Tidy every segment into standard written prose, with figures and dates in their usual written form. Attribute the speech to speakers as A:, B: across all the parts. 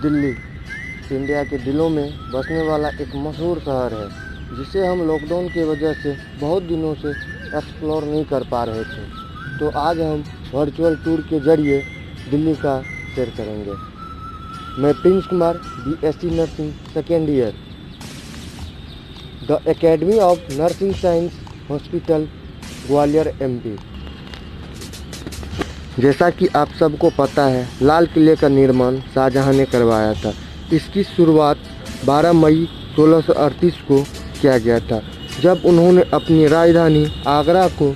A: Delhi India के दिलों में बसने वाला एक मशहूर शहर है, जिसे हम लॉकडाउन की वजह से बहुत दिनों से एक्सप्लोर नहीं कर पा रहे थे। तो आज हम वर्चुअल टूर के जरिए दिल्ली का सैर करेंगे। मैं Prince Kumar, BSc nursing second year, the academy of nursing science hospital Gwalior MP। जैसा कि आप सबको पता है, लाल किले का निर्माण शाहजहां ने करवाया था। इसकी शुरुआत 12 मई 1638 को किया गया था, जब उन्होंने अपनी राजधानी आगरा को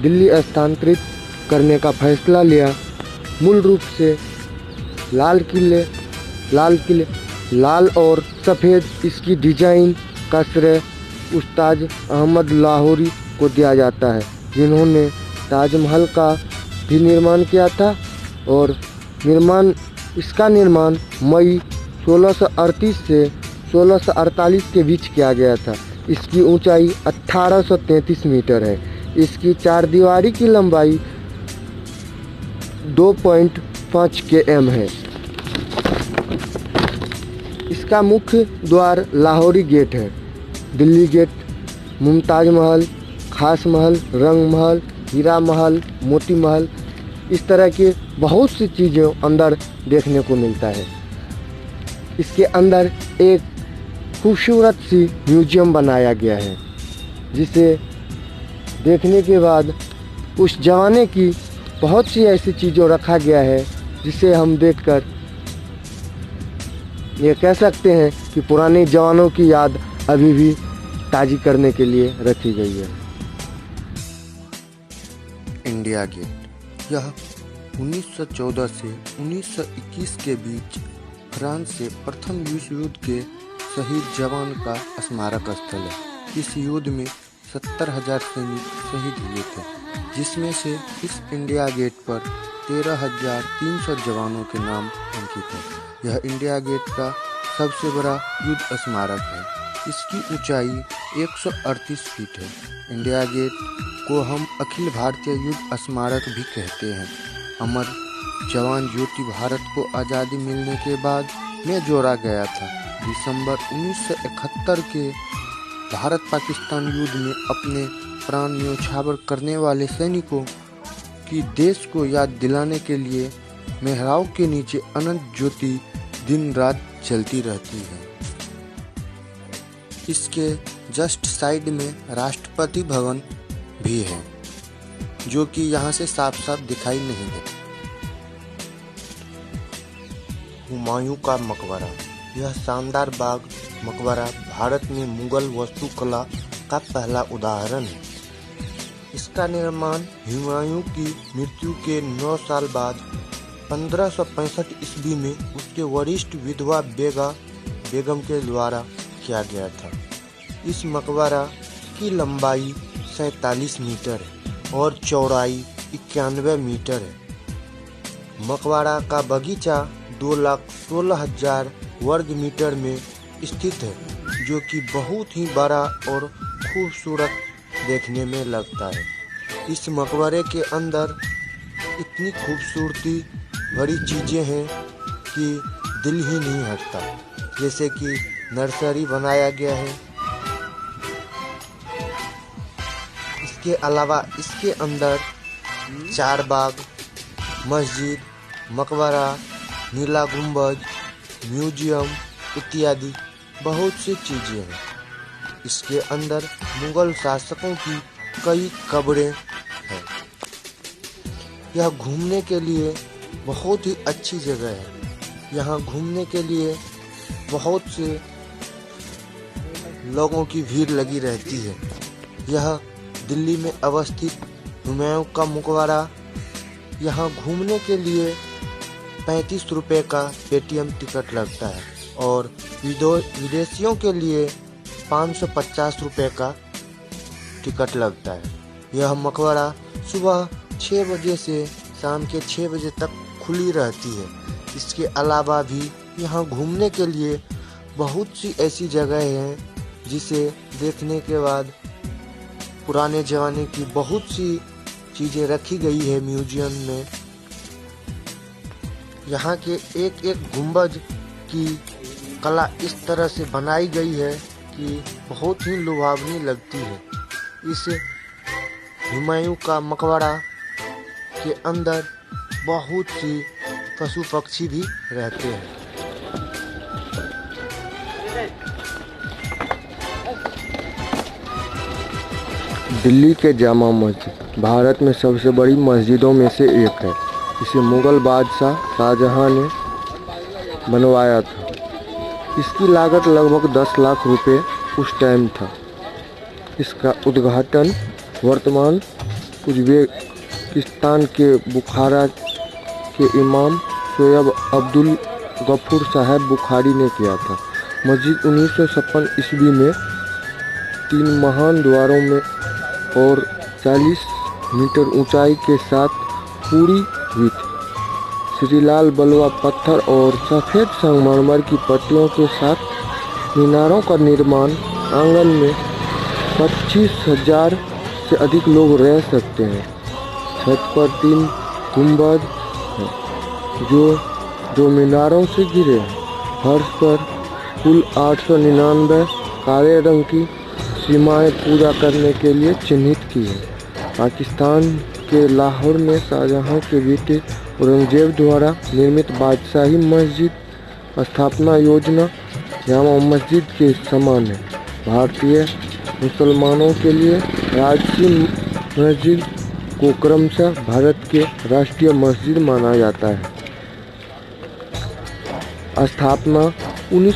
A: दिल्ली स्थानांतरित करने का फैसला लिया। मूल रूप से लाल और सफ़ेद इसकी डिज़ाइन का श्रेय उस्ताद अहमद लाहौरी को दिया जाता है, जिन्होंने ताजमहल का भी निर्माण किया था। और इसका निर्माण मई 1638 से 1648 के बीच किया गया था। इसकी ऊंचाई 1833 मीटर है। इसकी चारदीवारी की लंबाई 2.5 km है। इसका मुख्य द्वार लाहौरी गेट है। दिल्ली गेट, मुमताज महल, खास महल, रंग महल, हीरा महल, मोती महल, इस तरह के बहुत सी चीज़ें अंदर देखने को मिलता है। इसके अंदर एक खूबसूरत सी म्यूजियम बनाया गया है, जिसे देखने के बाद उस ज़माने की बहुत सी ऐसी चीज़ों रखा गया है, जिसे हम देखकर ये कह सकते हैं कि पुराने जवानों की याद अभी भी ताज़ी करने के लिए रखी गई है। इंडिया गेट, यह 1914 से 1921 के बीच फ्रांस से प्रथम विश्व युद्ध के शहीद जवान का स्मारक स्थल है। इस युद्ध में 70,000 सैनिक शहीद हुए थे, जिसमें से इस इंडिया गेट पर 13,300 जवानों के नाम अंकित है। यह इंडिया गेट का सबसे बड़ा युद्ध स्मारक है। इसकी ऊंचाई 138 फीट है। इंडिया गेट को हम अखिल भारतीय युद्ध स्मारक भी कहते हैं। अमर जवान ज्योति भारत को आज़ादी मिलने के बाद में जोड़ा गया था। दिसंबर 1971 के भारत पाकिस्तान युद्ध में अपने प्राण न्यौछावर करने वाले सैनिकों की देश को याद दिलाने के लिए मेहराब के नीचे अनंत ज्योति दिन रात जलती रहती है। इसके जस्ट साइड में राष्ट्रपति भवन भी है, जो कि यहाँ से साफ साफ दिखाई नहीं देता। हुमायूं का मकबरा, यह शानदार बाग मकबरा भारत में मुगल वास्तुकला का पहला उदाहरण है। इसका निर्माण हुमायूं की मृत्यु के 9 साल बाद 1565 ईस्वी में उसके वरिष्ठ विधवा बेगम के द्वारा किया गया था। इस मकबरा की लंबाई 47 मीटर है और चौड़ाई 91 मीटर है। मकबरा का बगीचा 2,16,000 वर्ग मीटर में स्थित है, जो कि बहुत ही बड़ा और खूबसूरत देखने में लगता है। इस मकबरे के अंदर इतनी खूबसूरती भरी चीज़ें हैं कि दिल ही नहीं हटता। जैसे कि नर्सरी बनाया गया है। इसके अलावा इसके अंदर 4 बाग, मस्जिद, मकबरा, नीला गुंबज, म्यूजियम इत्यादि बहुत सी चीज़ें हैं। इसके अंदर मुगल शासकों की कई कब्रें हैं। यह घूमने के लिए बहुत ही अच्छी जगह है। यहाँ घूमने के लिए बहुत से लोगों की भीड़ लगी रहती है। यह दिल्ली में अवस्थित हुमायूं का मकबरा, यहाँ घूमने के लिए 35 रुपये का पेटीएम टिकट लगता है और विदेशियों के लिए 550 रुपये का टिकट लगता है। यह मकबरा सुबह 6 बजे से शाम के 6 बजे तक खुली रहती है। इसके अलावा भी यहाँ घूमने के लिए बहुत सी ऐसी जगह हैं, जिसे देखने के बाद पुराने ज़माने की बहुत सी चीज़ें रखी गई है म्यूजियम में। यहाँ के एक एक गुंबज की कला इस तरह से बनाई गई है कि बहुत ही लुभावनी लगती है। इस हुमायूं का मकबरा के अंदर बहुत सी पशु पक्षी भी रहते हैं। दिल्ली के जामा मस्जिद भारत में सबसे बड़ी मस्जिदों में से एक है। इसे मुगल बादशाह शाहजहां ने बनवाया था। इसकी लागत लगभग 10 लाख रुपए उस टाइम था। इसका उद्घाटन वर्तमान उज़्बेकिस्तान के बुखारा के इमाम शोयब अब्दुल गफूर साहब बुखारी ने किया था। मस्जिद 1956 ईस्वी में 3 महान द्वारों में और 40 मीटर ऊंचाई के साथ पूरी हुई थी। श्रीलाल बलुआ पत्थर और सफ़ेद संगमरमर की पट्टियों के साथ मीनारों का निर्माण आंगन में 25,000 से अधिक लोग रह सकते हैं। छत पर 3 गुंबद हैं जो मीनारों से घिरे हैं। फर्श पर कुल 899 काले रंग की सीमाएं पूजा करने के लिए चिन्हित की हैं। पाकिस्तान के लाहौर में शाहजहां के बेटे औरंगजेब द्वारा निर्मित बादशाही मस्जिद स्थापना योजना जामा मस्जिद के समान है। भारतीय मुसलमानों के लिए राजसी मस्जिद को क्रमशः भारत के राष्ट्रीय मस्जिद माना जाता है। स्थापना 19